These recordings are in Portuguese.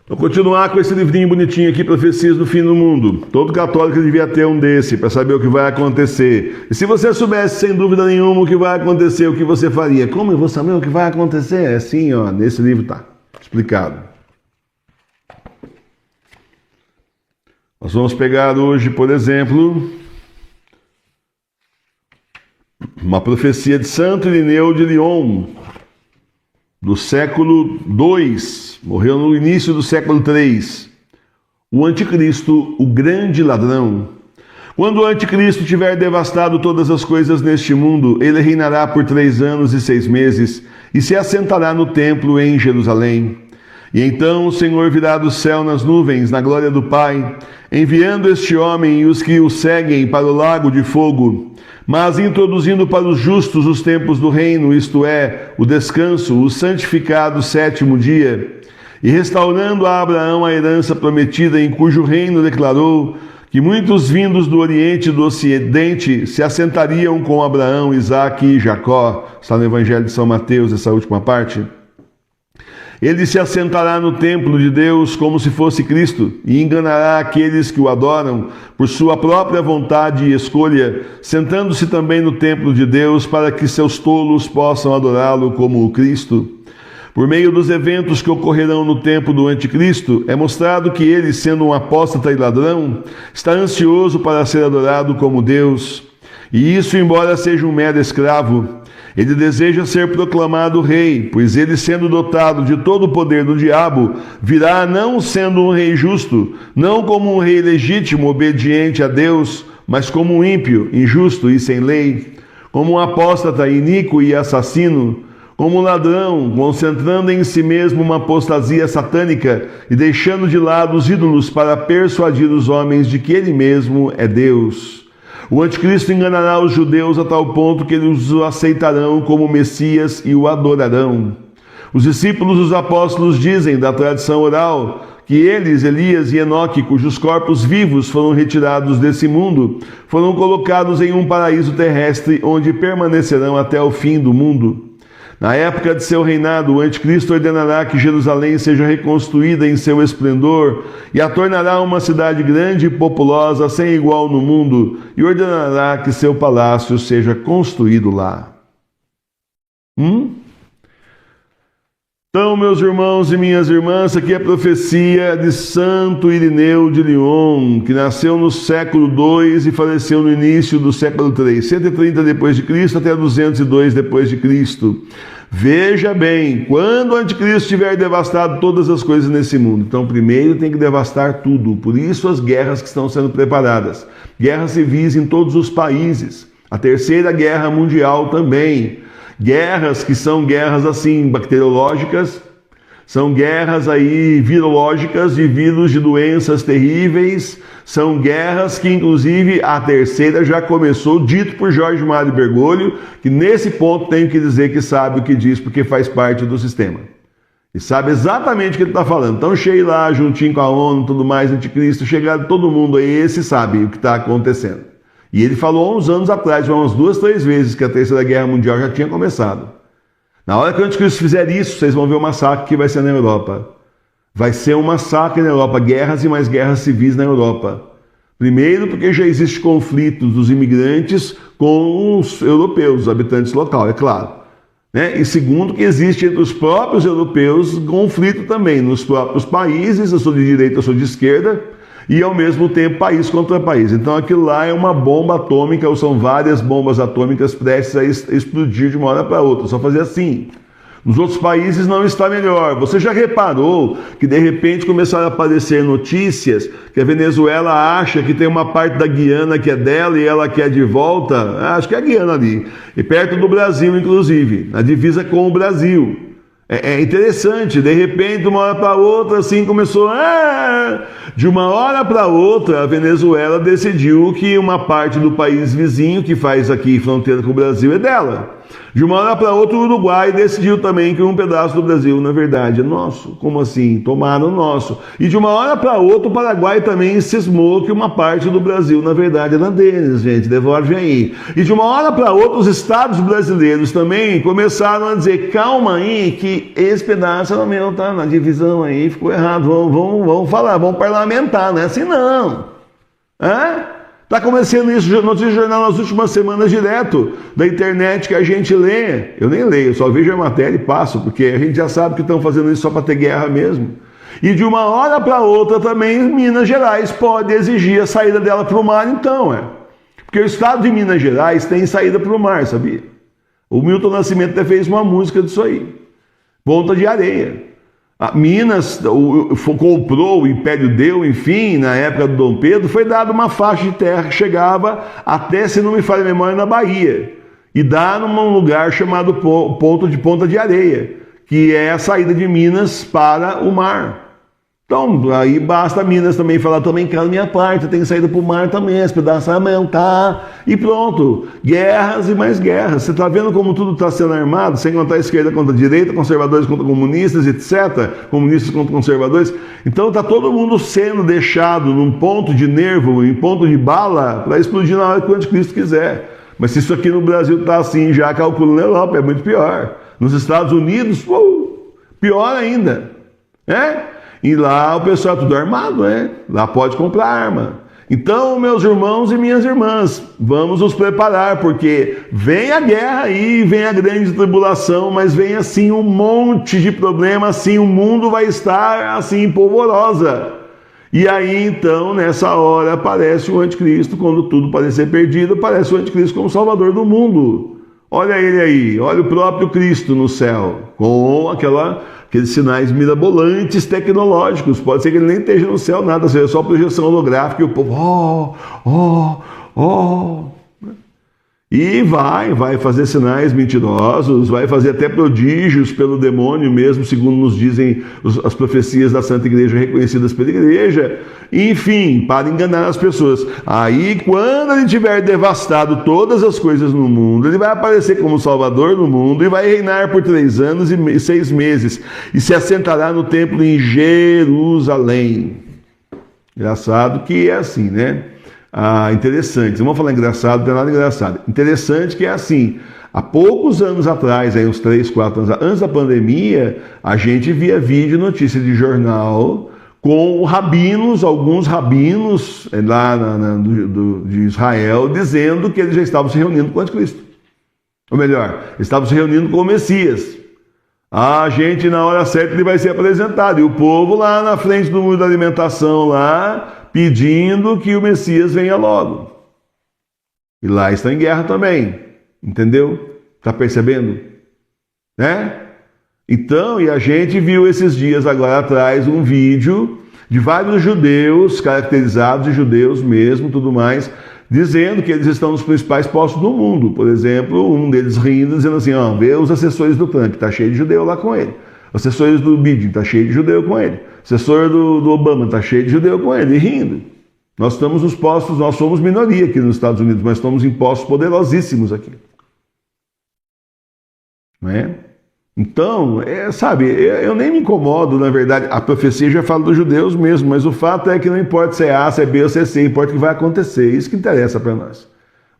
Vou continuar com esse livrinho bonitinho aqui, Profecias do Fim do Mundo. Todo católico devia ter um desse, para saber o que vai acontecer. E se você soubesse, sem dúvida nenhuma, o que vai acontecer, o que você faria? Como eu vou saber o que vai acontecer? É assim, ó, nesse livro tá explicado. Nós vamos pegar hoje, por exemplo, uma profecia de Santo Irineu de Lyon, do século II, morreu no início do século III. O anticristo, o grande ladrão. Quando o anticristo tiver devastado todas as coisas neste mundo, ele reinará por 3 anos e 6 meses e se assentará no templo em Jerusalém. E então o Senhor virá do céu nas nuvens, na glória do Pai, enviando este homem e os que o seguem para o lago de fogo, mas introduzindo para os justos os tempos do reino, isto é, o descanso, o santificado 7º dia, e restaurando a Abraão a herança prometida, em cujo reino declarou que muitos vindos do Oriente e do Ocidente se assentariam com Abraão, Isaque e Jacó. Está no Evangelho de São Mateus, essa última parte. Ele se assentará no templo de Deus como se fosse Cristo e enganará aqueles que o adoram por sua própria vontade e escolha, sentando-se também no templo de Deus para que seus tolos possam adorá-lo como o Cristo. Por meio dos eventos que ocorrerão no tempo do anticristo, é mostrado que ele, sendo um apóstata e ladrão, está ansioso para ser adorado como Deus. E isso, embora seja um mero escravo, ele deseja ser proclamado rei, pois ele, sendo dotado de todo o poder do diabo, virá não sendo um rei justo, não como um rei legítimo, obediente a Deus, mas como um ímpio, injusto e sem lei, como um apóstata, iníquo e assassino, como um ladrão, concentrando em si mesmo uma apostasia satânica e deixando de lado os ídolos para persuadir os homens de que ele mesmo é Deus. O anticristo enganará os judeus a tal ponto que eles o aceitarão como Messias e o adorarão. Os discípulos dos apóstolos dizem, da tradição oral, que eles, Elias e Enoque, cujos corpos vivos foram retirados desse mundo, foram colocados em um paraíso terrestre, onde permanecerão até o fim do mundo. Na época de seu reinado, o anticristo ordenará que Jerusalém seja reconstruída em seu esplendor e a tornará uma cidade grande e populosa, sem igual no mundo, e ordenará que seu palácio seja construído lá. Então, meus irmãos e minhas irmãs, aqui é a profecia de Santo Irineu de Lyon, que nasceu no século II e faleceu no início do século III, 130 depois de Cristo até 202 depois de Cristo. Veja bem, quando o anticristo tiver devastado todas as coisas nesse mundo, então primeiro tem que devastar tudo, por isso as guerras que estão sendo preparadas, guerras civis em todos os países, a Terceira Guerra Mundial também, guerras que são guerras assim, bacteriológicas, são guerras aí virológicas de vírus de doenças terríveis, são guerras que inclusive a terceira já começou, dito por Jorge Mário Bergoglio, que nesse ponto tenho que dizer que sabe o que diz, porque faz parte do sistema. E sabe exatamente o que ele está falando. Então cheio lá, juntinho com a ONU, tudo mais, anticristo, chegado todo mundo aí, esse sabe o que está acontecendo. E ele falou há uns anos atrás, umas 2, 3 vezes, que a Terceira Guerra Mundial já tinha começado. Na hora que o anticristo fizer isso, vocês vão ver o massacre que vai ser na Europa. Vai ser um massacre na Europa, guerras e mais guerras civis na Europa. Primeiro, porque já existe conflitos dos imigrantes com os europeus, os habitantes locais, é claro. Né? E segundo, que existe entre os próprios europeus conflito também, nos próprios países, eu sou de direita, eu sou de esquerda, e ao mesmo tempo país contra país. Então aquilo lá é uma bomba atômica, ou são várias bombas atômicas prestes a explodir de uma hora para outra, só fazer assim. Nos outros países não está melhor. Você já reparou que de repente começaram a aparecer notícias que a Venezuela acha que tem uma parte da Guiana que é dela e ela quer de volta? Acho que é a Guiana ali, e perto do Brasil inclusive, na divisa com o Brasil. É interessante, de repente, de uma hora para outra, assim começou. De uma hora para outra, a Venezuela decidiu que uma parte do país vizinho, que faz aqui fronteira com o Brasil, é dela. De uma hora para outra, o Uruguai decidiu também que um pedaço do Brasil, na verdade, é nosso. Como assim? Tomaram o nosso. E de uma hora para outra, o Paraguai também cismou que uma parte do Brasil, na verdade, era deles, gente. Devolve aí. E de uma hora para outra, os estados brasileiros também começaram a dizer: calma aí, que esse pedaço era meu, tá? Na divisão aí ficou errado. Vamos falar, vamos parlamentar, não é assim não. Está acontecendo isso no jornal nas últimas semanas direto, da internet que a gente lê. Eu nem leio, eu só vejo a matéria e passo, porque a gente já sabe que estão fazendo isso só para ter guerra mesmo. E de uma hora para outra também Minas Gerais pode exigir a saída dela para o mar, então, Porque o estado de Minas Gerais tem saída para o mar, sabia? O Milton Nascimento até fez uma música disso aí. Ponta de Areia. A Minas comprou, o Império deu, enfim, na época do Dom Pedro, foi dada uma faixa de terra que chegava até, se não me falha a memória, na Bahia. E dá num lugar chamado Ponta de Areia, que é a saída de Minas para o mar. Então, aí basta Minas também falar: também quero minha parte, tem saída para o mar também, esse pedaço aumentar, e pronto. Guerras e mais guerras. Você está vendo como tudo está sendo armado, sem contar a esquerda contra a direita, conservadores contra comunistas, etc., comunistas contra conservadores. Então está todo mundo sendo deixado num ponto de nervo, em ponto de bala, para explodir na hora que o anticristo quiser. Mas se isso aqui no Brasil está assim, já calculando na Europa, é muito pior. Nos Estados Unidos, pior ainda. E lá o pessoal é tudo armado, Lá pode comprar arma. Então, meus irmãos e minhas irmãs, vamos nos preparar, porque vem a guerra aí, vem a grande tribulação, mas vem assim um monte de problemas, assim o mundo vai estar assim polvorosa. E aí então, nessa hora, aparece o anticristo, quando tudo parecer perdido, aparece o anticristo como salvador do mundo. Olha ele aí, olha o próprio Cristo no céu, com aqueles sinais mirabolantes tecnológicos. Pode ser que ele nem esteja no céu nada, seja só projeção holográfica e o povo, E vai fazer sinais mentirosos, vai fazer até prodígios pelo demônio mesmo, segundo nos dizem as profecias da Santa Igreja reconhecidas pela Igreja, enfim, para enganar as pessoas. Aí, quando ele tiver devastado todas as coisas no mundo, ele vai aparecer como Salvador no mundo e vai reinar por 3 anos e 6 meses, e se assentará no templo em Jerusalém. Engraçado que é assim, interessante, não vamos falar engraçado, não tem nada engraçado. Interessante que é assim: há poucos anos atrás, uns 3, 4 anos antes da pandemia, a gente via vídeo, notícia de jornal, com rabinos, alguns rabinos lá de Israel, dizendo que eles já estavam se reunindo com o anticristo. Ou melhor, estavam se reunindo com o Messias. A gente, na hora certa, ele vai ser apresentado. E o povo lá na frente do muro da alimentação, lá, pedindo que o Messias venha logo. E lá está em guerra também. Entendeu? Está percebendo? Então, e a gente viu esses dias agora atrás um vídeo de vários judeus, caracterizados de judeus mesmo, tudo mais, dizendo que eles estão nos principais postos do mundo. Por exemplo, um deles rindo, dizendo assim: vê os assessores do Trump, está cheio de judeu lá com ele. Os assessores do Biden, está cheio de judeu com ele. O assessor do Obama, está cheio de judeu com ele, e rindo. Nós estamos nos postos, nós somos minoria aqui nos Estados Unidos, mas estamos em postos poderosíssimos aqui. Não é? Então, eu nem me incomodo, na verdade, a profecia já fala dos judeus mesmo, mas o fato é que não importa se é A, se é B ou se é C, importa que vai acontecer, isso que interessa para nós.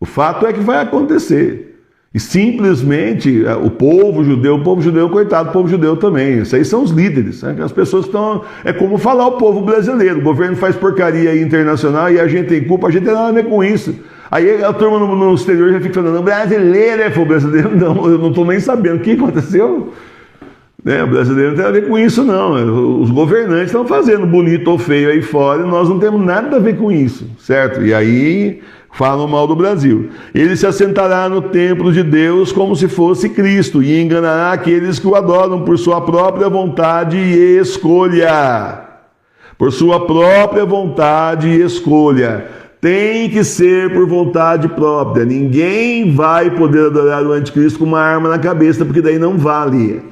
O fato é que vai acontecer. E simplesmente o povo judeu, coitado, o povo judeu também, isso aí são os líderes, as pessoas que estão, é como falar o povo brasileiro, o governo faz porcaria aí internacional e a gente tem culpa, a gente tem nada a ver com isso. Aí a turma no exterior já fica falando: brasileiro, o brasileiro não, eu não estou nem sabendo o que aconteceu. O brasileiro não tem a ver com isso não, os governantes estão fazendo bonito ou feio aí fora e nós não temos nada a ver com isso, certo? E aí falam mal do Brasil. Ele se assentará no templo de Deus como se fosse Cristo e enganará aqueles que o adoram por sua própria vontade e escolha. Por sua própria vontade e escolha. Tem que ser por vontade própria. Ninguém vai poder adorar o anticristo com uma arma na cabeça, porque daí não vale.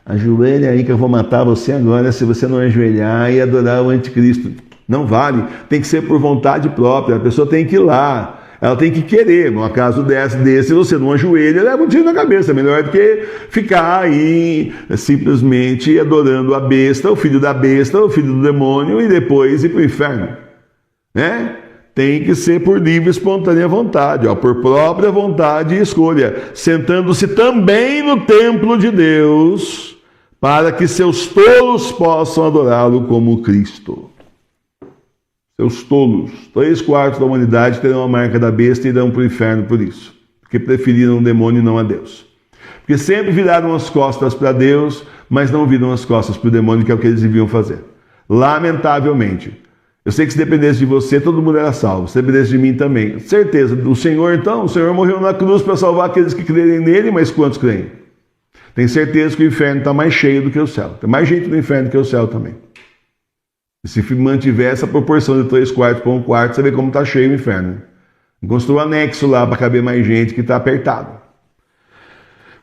Ajoelha aí que eu vou matar você agora se você não ajoelhar e adorar o anticristo. Não vale. Tem que ser por vontade própria. A pessoa tem que ir lá. ela tem que querer. No caso desse, você não ajoelha, leva um tiro na cabeça. Melhor do que ficar aí simplesmente adorando a besta, o filho do demônio, e depois ir para o inferno, né? Tem que ser por livre e espontânea vontade, por própria vontade e escolha, sentando-se também no templo de Deus, para que seus tolos possam adorá-lo como Cristo. Seus tolos, 3/4 da humanidade terão a marca da besta e irão para o inferno por isso, porque preferiram o demônio e não a Deus. Porque sempre viraram as costas para Deus, mas não viram as costas para o demônio, que é o que eles deviam fazer. Lamentavelmente. Eu sei que se dependesse de você, todo mundo era salvo. Se dependesse de mim também. Certeza, o Senhor morreu na cruz para salvar aqueles que crerem nele, mas quantos creem? Tem certeza que o inferno está mais cheio do que o céu. Tem mais gente no inferno do que o céu também. E se mantiver essa proporção de 3/4 para 1/4, você vê como está cheio o inferno. Construiu um anexo lá para caber mais gente, que está apertado.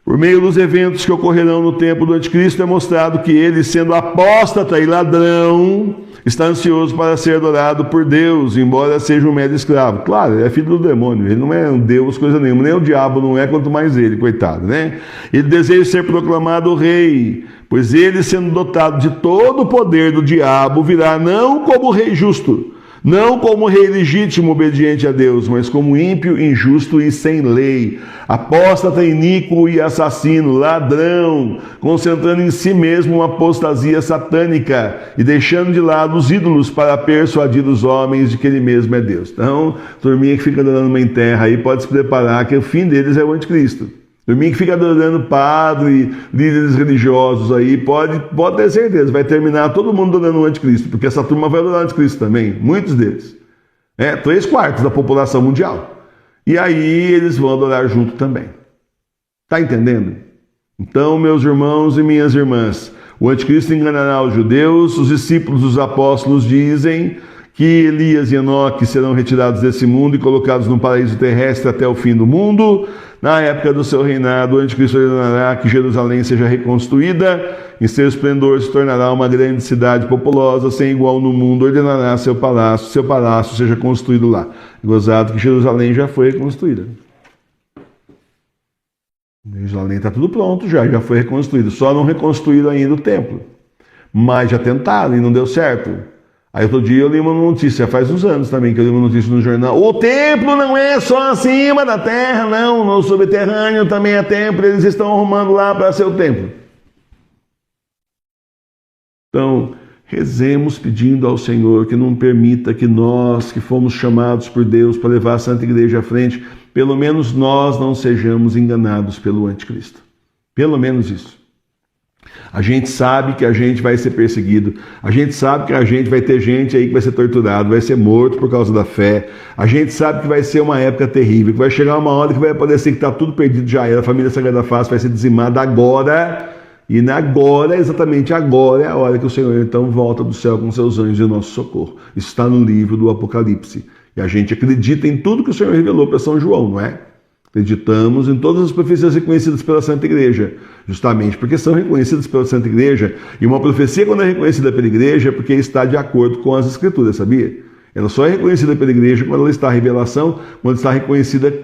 Por meio dos eventos que ocorrerão no tempo do anticristo, é mostrado que ele, sendo apóstata e ladrão, está ansioso para ser adorado por Deus, embora seja um mero escravo. Claro, ele é filho do demônio, ele não é um Deus, coisa nenhuma, nem o diabo não é, quanto mais ele, coitado, né? Ele deseja ser proclamado rei, pois ele, sendo dotado de todo o poder do diabo, virá não como rei justo, não como rei legítimo obediente a Deus, mas como ímpio, injusto e sem lei, apóstata, iníquo e assassino, ladrão, concentrando em si mesmo uma apostasia satânica e deixando de lado os ídolos para persuadir os homens de que ele mesmo é Deus. Então, turminha que fica adorando uma terra aí pode se preparar que o fim deles é o anticristo. Turminha que fica adorando padre, líderes religiosos aí, pode ter certeza, vai terminar todo mundo adorando o anticristo, porque essa turma vai adorar o anticristo também, muitos deles. 3/4 da população mundial. E aí eles vão adorar junto também. Está entendendo? Então, meus irmãos e minhas irmãs, o anticristo enganará os judeus, os discípulos dos apóstolos dizem que Elias e Enoque serão retirados desse mundo e colocados num paraíso terrestre até o fim do mundo. Na época do seu reinado, o anticristo ordenará que Jerusalém seja reconstruída, em seu esplendor se tornará uma grande cidade populosa, sem igual no mundo, ordenará seu palácio seja construído lá. Gozado que Jerusalém já foi reconstruída. Jerusalém está tudo pronto já foi reconstruído, só não reconstruíram ainda o templo. Mas já tentaram e não deu certo. Aí outro dia eu li uma notícia, faz uns anos também, que eu li uma notícia no jornal. O templo não é só acima da terra, não. No subterrâneo também é templo, eles estão arrumando lá para ser o templo. Então, rezemos pedindo ao Senhor que não permita que nós, que fomos chamados por Deus para levar a Santa Igreja à frente, pelo menos nós não sejamos enganados pelo anticristo. Pelo menos isso. A gente sabe que a gente vai ser perseguido, a gente sabe que a gente vai ter gente aí que vai ser torturado, vai ser morto por causa da fé, a gente sabe que vai ser uma época terrível, que vai chegar uma hora que vai parecer que está tudo perdido já era, a família Sagrada Face vai ser dizimada agora, e exatamente agora é a hora que o Senhor então volta do céu com seus anjos em nosso socorro. Isso está no livro do Apocalipse, e a gente acredita em tudo que o Senhor revelou para São João, não é? Acreditamos em todas as profecias reconhecidas pela Santa Igreja, justamente porque são reconhecidas pela Santa Igreja, e uma profecia quando é reconhecida pela Igreja é porque está de acordo com as Escrituras, sabia? Ela só é reconhecida pela Igreja quando ela está em revelação, quando está reconhecida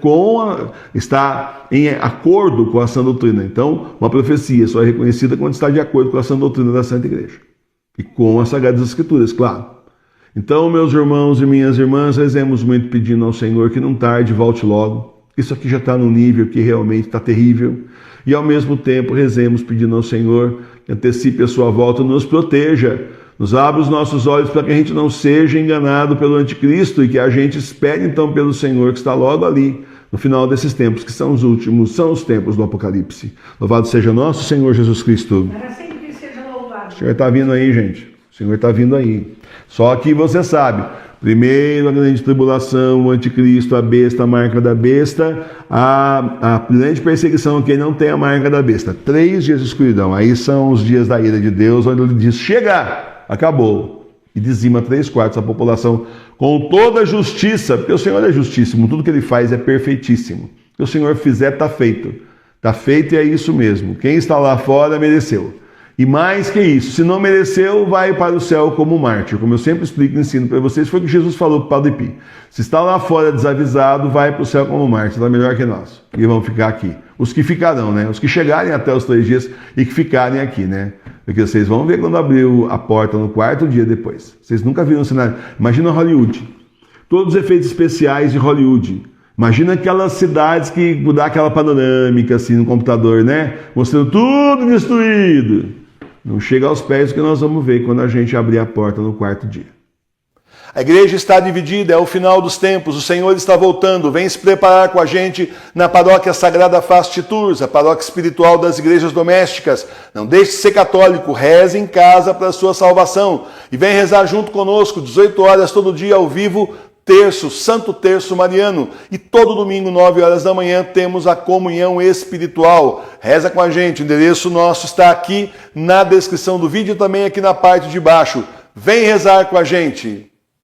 está em acordo com a sã doutrina. Então, uma profecia só é reconhecida quando está de acordo com a sã doutrina da Santa Igreja. E com as Sagradas Escrituras, claro. Então, meus irmãos e minhas irmãs, rezemos muito pedindo ao Senhor que não tarde, volte logo. Isso aqui já está num nível que realmente está terrível. E ao mesmo tempo rezemos pedindo ao Senhor que antecipe a sua volta, nos proteja, nos abra os nossos olhos para que a gente não seja enganado pelo anticristo e que a gente espere então pelo Senhor que está logo ali, no final desses tempos, que são os últimos, são os tempos do Apocalipse. Louvado seja nosso Senhor Jesus Cristo. Para sempre seja louvado. O Senhor está vindo aí, gente. O Senhor está vindo aí. Só que você sabe, primeiro a grande tribulação, o anticristo, a besta, a marca da besta, a grande perseguição a quem não tem a marca da besta. 3 dias de escuridão. Aí são os dias da ira de Deus, onde ele diz, chega, acabou. E dizima 3/4 da população com toda a justiça, porque o Senhor é justíssimo, tudo que ele faz é perfeitíssimo. O que o Senhor fizer está feito. Está feito e é isso mesmo. Quem está lá fora mereceu. E mais que isso, se não mereceu, vai para o céu como mártir. Como eu sempre explico e ensino para vocês, foi o que Jesus falou para o Padre Pio. Se está lá fora desavisado, vai para o céu como mártir, está melhor que nós. E vão ficar aqui. Os que ficarão, né? Os que chegarem até os 3 dias e que ficarem aqui, né? Porque vocês vão ver quando abriu a porta no 4º dia depois. Vocês nunca viram um cenário. Imagina Hollywood. Todos os efeitos especiais de Hollywood. Imagina aquelas cidades que dá aquela panorâmica assim no computador, né? Mostrando tudo destruído. Não chega aos pés do que nós vamos ver quando a gente abrir a porta no 4º dia. A igreja está dividida, é o final dos tempos, o Senhor está voltando, vem se preparar com a gente na paróquia Sagrada Face Tours, a paróquia espiritual das igrejas domésticas. Não deixe de ser católico, reze em casa para a sua salvação. E vem rezar junto conosco, 18 horas todo dia ao vivo, terço, Santo Terço Mariano. E todo domingo, 9 horas da manhã, temos a comunhão espiritual. Reza com a gente, o endereço nosso está aqui na descrição do vídeo e também aqui na parte de baixo. Vem rezar com a gente.